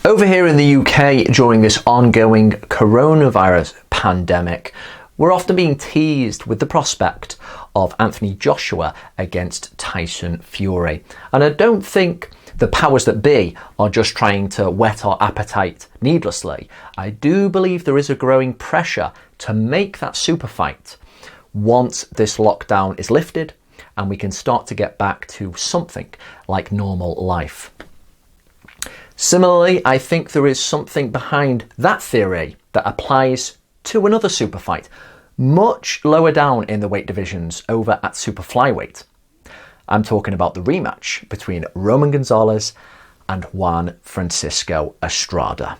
Over here in the UK, during this ongoing coronavirus pandemic, we're often being teased with the prospect of Anthony Joshua against Tyson Fury. And I don't think the powers that be are just trying to whet our appetite needlessly. I do believe there is a growing pressure to make that super fight once this lockdown is lifted and we can start to get back to something like normal life. Similarly, I think there is something behind that theory that applies to another super fight, much lower down in the weight divisions over at super flyweight. I'm talking about the rematch between Roman Gonzalez and Juan Francisco Estrada.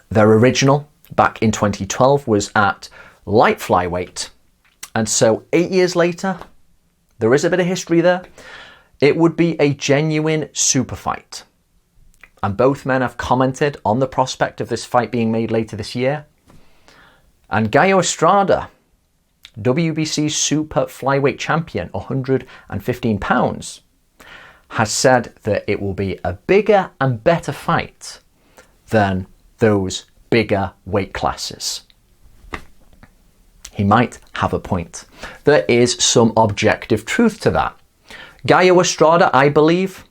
Their original, back in 2012, was at light flyweight. And so 8 years later, there is a bit of history there. It would be a genuine super fight. And both men have commented on the prospect of this fight being made later this year. And Gallo Estrada, WBC's super flyweight champion, 115 pounds, has said that it will be a bigger and better fight than those bigger weight classes. He might have a point. There is some objective truth to that. Gallo Estrada, I believe,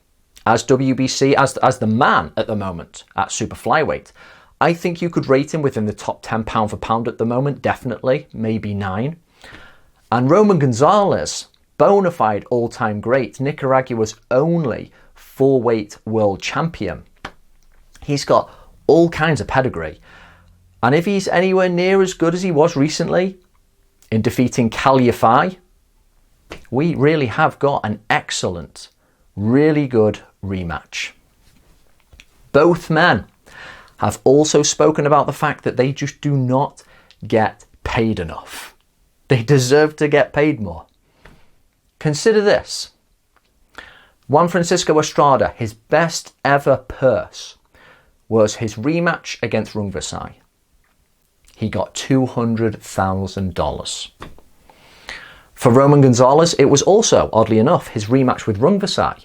as WBC, as the man at the moment at super flyweight, I think you could rate him within the top 10 pound for pound at the moment, definitely, maybe 9. And Roman Gonzalez, bona fide all-time great, Nicaragua's only 4-weight world champion. He's got all kinds of pedigree. And if he's anywhere near as good as he was recently in defeating Calify, we really have got an excellent, really good rematch. Both men have also spoken about the fact that they just do not get paid enough. They deserve to get paid more. Consider this. Juan Francisco Estrada, his best ever purse was his rematch against Rungvisai. He got $200,000. For Roman Gonzalez, it was also, oddly enough, his rematch with Rungvisai.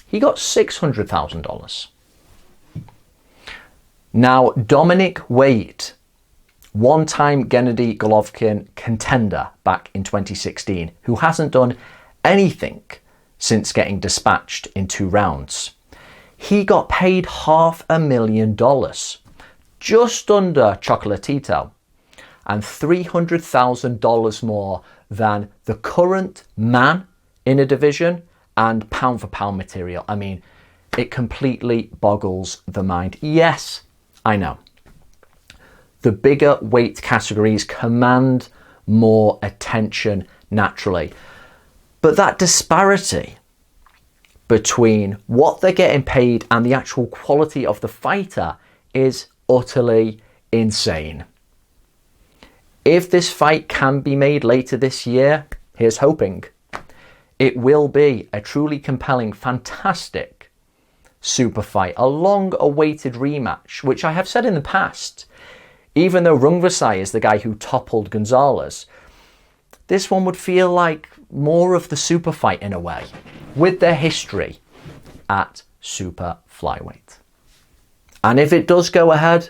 He got $600,000. Now, Dominic Wade, one-time Gennady Golovkin contender back in 2016, who hasn't done anything since getting dispatched in 2 rounds. He got paid $500,000, just under Chocolatito, and $300,000 more than the current man in a division and pound for pound material. I mean, it completely boggles the mind. Yes, I know. The bigger weight categories command more attention naturally. But that disparity between what they're getting paid and the actual quality of the fighter is utterly insane. If this fight can be made later this year, here's hoping. It will be a truly compelling, fantastic super fight, a long-awaited rematch, which I have said in the past, even though Rungvisai is the guy who toppled Gonzalez, this one would feel like more of the super fight in a way, with their history at super flyweight. And if it does go ahead,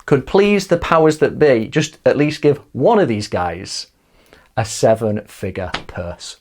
could please the powers that be just at least give one of these guys a 7-figure purse.